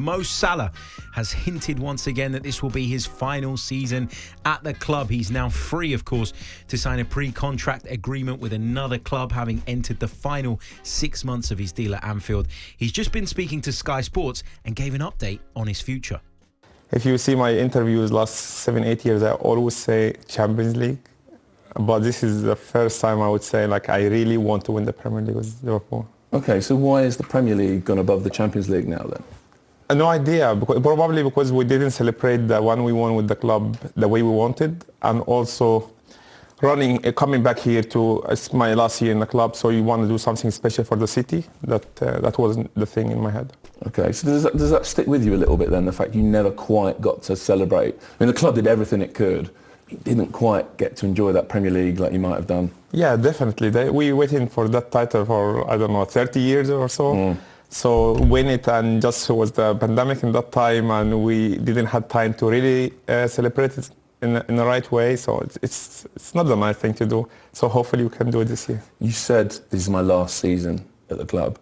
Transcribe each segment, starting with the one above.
Mo Salah has hinted once again that this will be his final season at the club. He's now free, of course, to sign a pre-contract agreement with another club, having entered the final 6 months of his deal at Anfield. He's just been speaking to Sky Sports and gave an update on his future. If you see my interviews last 7-8 years, I always say Champions League. But this is the first time I would say, like, I really want to win the Premier League with Liverpool. Okay, so why is the Premier League gone above the Champions League now then? No idea, probably because we didn't celebrate the one we won with the club the way we wanted, and also coming back here it's my last year in the club, so you want to do something special for the city. That wasn't the thing in my head. Okay, so does that stick with you a little bit then, the fact you never quite got to celebrate? I mean, the club did everything it could. You didn't quite get to enjoy that Premier League like you might have done. Yeah, definitely. We waiting for that title for, I don't know, 30 years or so. So win it, and just was the pandemic in that time, and we didn't have time to really celebrate it in the right way. So it's not a nice thing to do. So hopefully we can do it this year. You said this is my last season at the club.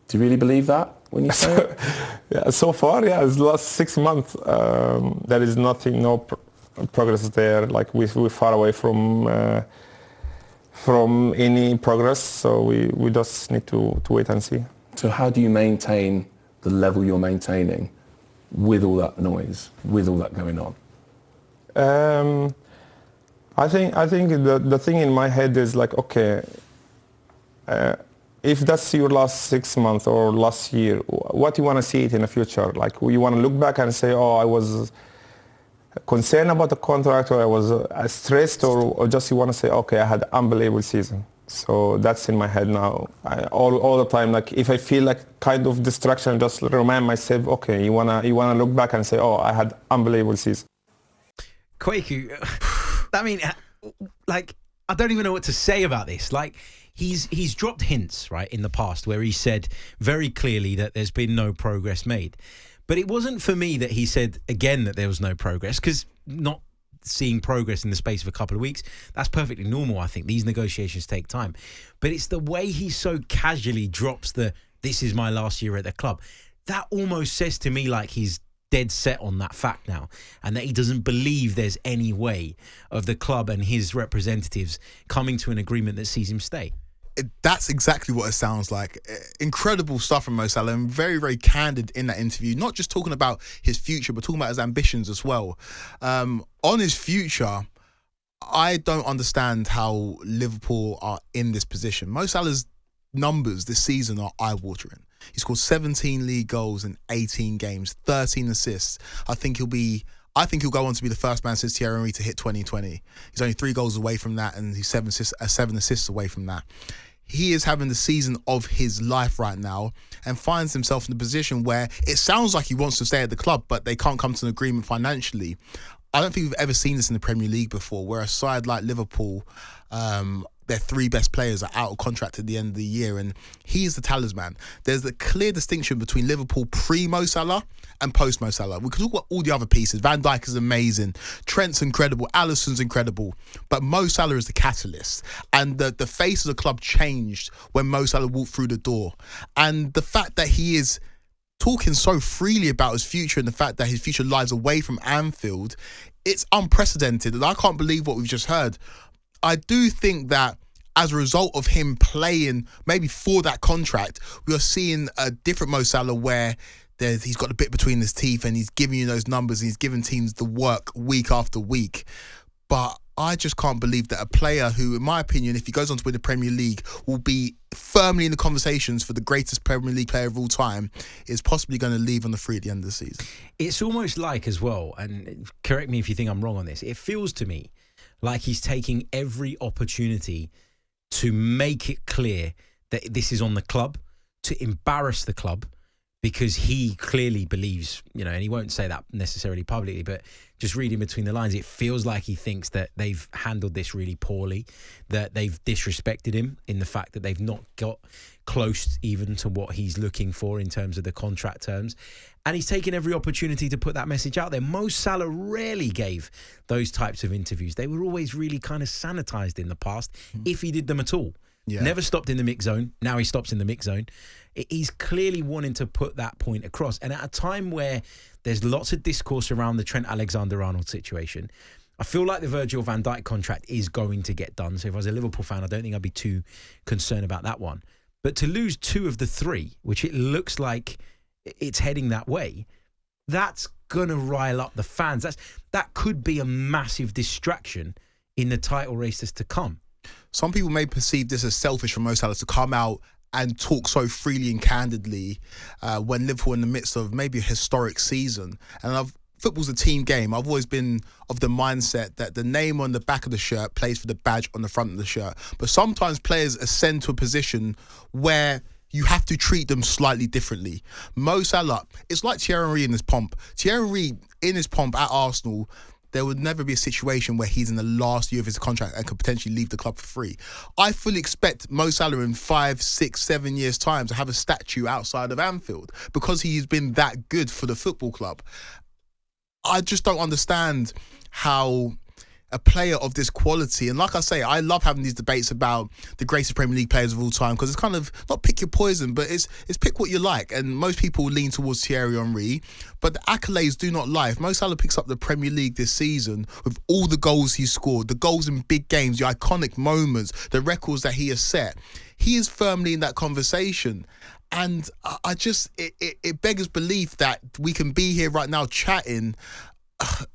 Do you really believe that when you say it? Yeah, so far, yeah, it's the last 6 months. There is nothing, no progress there. Like we're far away from any progress. So we just need to wait and see. So how do you maintain the level you're maintaining with all that noise, with all that going on? I think the thing in my head is like, okay, if that's your last 6 months or last year, what do you want to see it in the future? Like, you want to look back and say, oh, I was concerned about the contract, or I was stressed, or just you want to say, okay, I had an unbelievable season. So that's in my head now. All the time, like if I feel like kind of distraction, just remind myself, okay, you wanna look back and say, oh, I had unbelievable season. Kweku, I mean, like, I don't even know what to say about this. Like, he's dropped hints, right, in the past where he said very clearly that there's been no progress made. But it wasn't for me that he said again that there was no progress, because not seeing progress in the space of a couple of weeks, that's perfectly normal. I think these negotiations take time. But it's the way he so casually drops this is my last year at the club. That almost says to me like he's dead set on that fact now, and that he doesn't believe there's any way of the club and his representatives coming to an agreement that sees him stay. That's exactly what it sounds like. Incredible stuff from Mo Salah, and very, very candid in that interview. Not just talking about his future, but talking about his ambitions as well. On his future, I don't understand how Liverpool are in this position. Mo Salah's numbers this season are eye-watering. He scored 17 league goals in 18 games, 13 assists. I think he'll go on to be the first man since Thierry Henry to hit 2020. He's only 3 goals away from that, and he's 7 assists away from that. He is having the season of his life right now, and finds himself in a position where it sounds like he wants to stay at the club, but they can't come to an agreement financially. I don't think we've ever seen this in the Premier League before, where a side like Liverpool, their 3 best players are out of contract at the end of the year, and he is the talisman. There's a clear distinction between Liverpool pre-Mo Salah and post-Mo Salah. We could talk about all the other pieces. Van Dijk is amazing. Trent's incredible. Alisson's incredible. But Mo Salah is the catalyst. And the face of the club changed when Mo Salah walked through the door. And the fact that he is talking so freely about his future, and the fact that his future lies away from Anfield, it's unprecedented. And I can't believe what we've just heard. I do think that as a result of him playing maybe for that contract, we are seeing a different Mo Salah where he's got a bit between his teeth, and he's giving you those numbers, and he's giving teams the work week after week. But I just can't believe that a player who, in my opinion, if he goes on to win the Premier League, will be firmly in the conversations for the greatest Premier League player of all time, is possibly going to leave on the free at the end of the season. It's almost like, as well, and correct me if you think I'm wrong on this, it feels to me like he's taking every opportunity to make it clear that this is on the club, to embarrass the club, because he clearly believes, and he won't say that necessarily publicly, but just reading between the lines, it feels like he thinks that they've handled this really poorly, that they've disrespected him in the fact that they've not got close even to what he's looking for in terms of the contract terms. And he's taken every opportunity to put that message out there. Mo Salah rarely gave those types of interviews. They were always really kind of sanitized in the past, if he did them at all. Yeah. Never stopped in the mix zone. Now he stops in the mix zone. He's clearly wanting to put that point across. And at a time where there's lots of discourse around the Trent Alexander-Arnold situation, I feel like the Virgil van Dijk contract is going to get done. So if I was a Liverpool fan, I don't think I'd be too concerned about that one. But to lose 2 of the 3, which it looks like it's heading that way, that's going to rile up the fans. That could be a massive distraction in the title races to come. Some people may perceive this as selfish for Mo Salah to come out and talk so freely and candidly when Liverpool are in the midst of maybe a historic season. And football's a team game. I've always been of the mindset that the name on the back of the shirt plays for the badge on the front of the shirt. But sometimes players ascend to a position where you have to treat them slightly differently. Mo Salah, it's like Thierry Henry in his pomp. Thierry Henry in his pomp at Arsenal, there would never be a situation where he's in the last year of his contract and could potentially leave the club for free. I fully expect Mo Salah in 5, 6, 7 years' time to have a statue outside of Anfield because he's been that good for the football club. I just don't understand how a player of this quality, and like I say, I love having these debates about the greatest Premier League players of all time because it's kind of not pick your poison, but it's pick what you like. And most people lean towards Thierry Henry, but the accolades do not lie. If Mo Salah picks up the Premier League this season with all the goals he's scored, the goals in big games, the iconic moments, the records that he has set, he is firmly in that conversation. And I just, it beggars belief that we can be here right now chatting.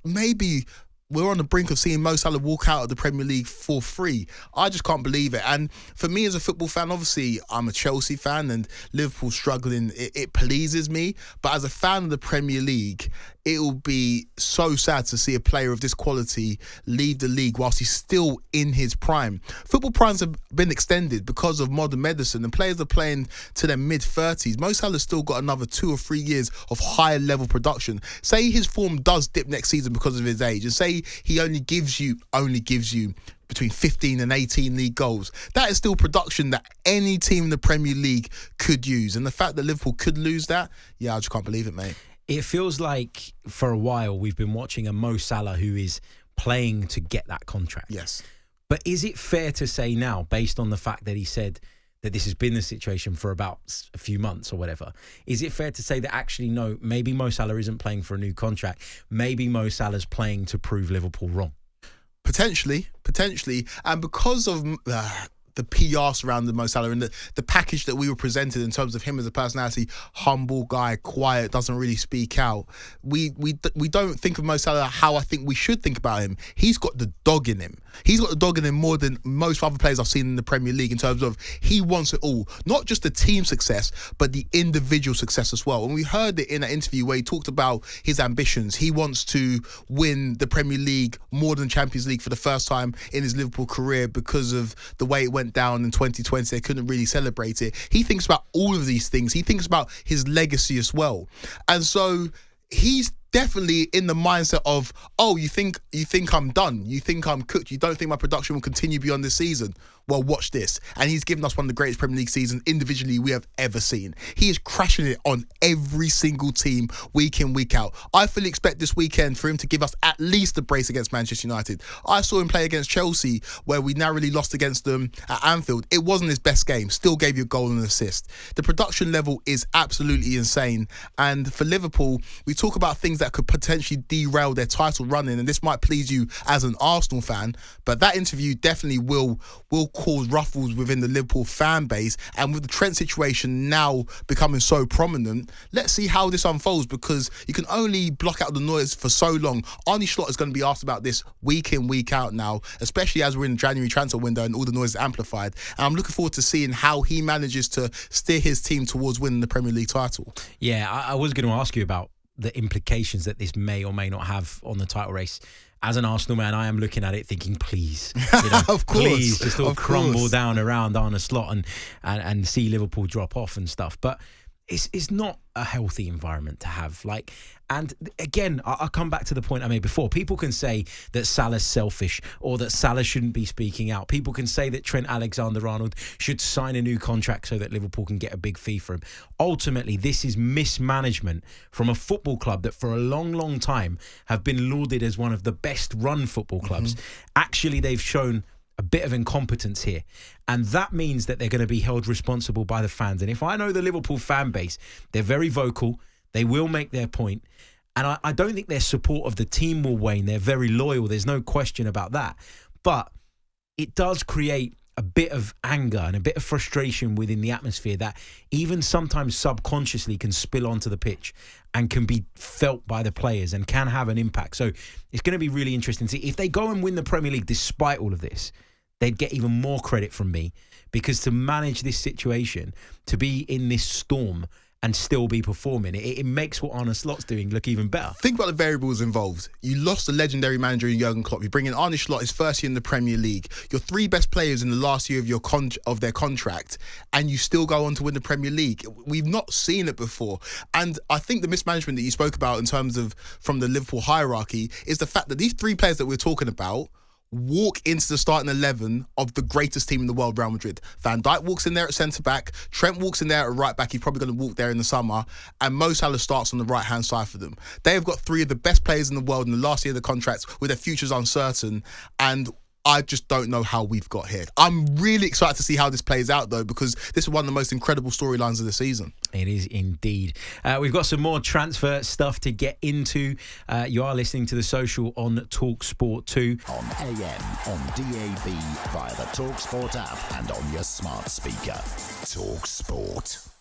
Maybe we're on the brink of seeing Mo Salah walk out of the Premier League for free. I just can't believe it. And for me as a football fan, obviously I'm a Chelsea fan and Liverpool struggling, it pleases me. But as a fan of the Premier League, it will be so sad to see a player of this quality leave the league whilst he's still in his prime. Football primes have been extended because of modern medicine and players are playing to their mid-30s. Mo Salah's still got another 2 or 3 years of higher level production. Say his form does dip next season because of his age, and say he only gives you between 15 and 18 league goals. That is still production that any team in the Premier League could use. And the fact that Liverpool could lose that, I just can't believe it, mate. It feels like for a while we've been watching a Mo Salah who is playing to get that contract. Yes. But is it fair to say now, based on the fact that he said that this has been the situation for about a few months or whatever, is it fair to say that actually, no, maybe Mo Salah isn't playing for a new contract. Maybe Mo Salah's playing to prove Liverpool wrong? Potentially. And because of the PR surrounding Mo Salah and the package that we were presented in terms of him as a personality, humble guy, quiet, doesn't really speak out. We don't think of Mo Salah how I think we should think about him. He's got the dog in him. He's got the dog in him more than most other players I've seen in the Premier League in terms of he wants it all. Not just the team success, but the individual success as well. And we heard it in that interview where he talked about his ambitions. He wants to win the Premier League more than Champions League for the first time in his Liverpool career because of the way it went down in 2020. They couldn't really celebrate it. He thinks about all of these things. He thinks about his legacy as well. And so he's definitely in the mindset of, oh, you think I'm done? You think I'm cooked? You don't think my production will continue beyond this season? Well, watch this. And he's given us one of the greatest Premier League seasons individually we have ever seen. He is crashing it on every single team week in, week out. I fully expect this weekend for him to give us at least a brace against Manchester United. I saw him play against Chelsea where we narrowly lost against them at Anfield. It wasn't his best game. Still gave you a goal and an assist. The production level is absolutely insane. And for Liverpool, we talk about things that could potentially derail their title running, and this might please you as an Arsenal fan, but that interview definitely will cause ruffles within the Liverpool fan base. And with the Trent situation now becoming so prominent, let's see how this unfolds, because you can only block out the noise for so long. Arne Slot is going to be asked about this week in, week out now, especially as we're in the January transfer window and all the noise is amplified. And I'm looking forward to seeing how he manages to steer his team towards winning the Premier League title. Yeah, I was going to ask you about the implications that this may or may not have on the title race. As an Arsenal man, I am looking at it thinking, please, of course, please just all crumble down around Arne Slot and see Liverpool drop off and stuff. But it's not a healthy environment to have. And again, I'll come back to the point I made before. People can say that Salah's selfish or that Salah shouldn't be speaking out. People can say that Trent Alexander-Arnold should sign a new contract so that Liverpool can get a big fee for him. Ultimately, this is mismanagement from a football club that for a long, long time have been lauded as one of the best run football clubs. Actually, they've shown a bit of incompetence here. And that means that they're going to be held responsible by the fans. And if I know the Liverpool fan base, they're very vocal. They will make their point. And I don't think their support of the team will wane. They're very loyal. There's no question about that. But it does create a bit of anger and a bit of frustration within the atmosphere that even sometimes subconsciously can spill onto the pitch and can be felt by the players and can have an impact. So it's going to be really interesting to see. If they go and win the Premier League despite all of this, they'd get even more credit from me, because to manage this situation, to be in this storm and still be performing, it makes what Arne Slot's doing look even better. Think about the variables involved. You lost a legendary manager in Jurgen Klopp. You bring in Arne Slot, his first year in the Premier League. Your 3 best players in the last year of their contract, and you still go on to win the Premier League. We've not seen it before. And I think the mismanagement that you spoke about in terms of from the Liverpool hierarchy is the fact that these 3 players that we're talking about walk into the starting 11 of the greatest team in the world, Real Madrid. Van Dijk walks in there at centre-back. Trent walks in there at right-back. He's probably going to walk there in the summer. And Mo Salah starts on the right-hand side for them. They have got 3 of the best players in the world in the last year of the contracts with their futures uncertain. And I just don't know how we've got here. I'm really excited to see how this plays out, though, because this is one of the most incredible storylines of the season. It is indeed. We've got some more transfer stuff to get into. You are listening to The Social on talkSPORT 2. On AM, on DAB, via the talkSPORT app and on your smart speaker. talkSPORT.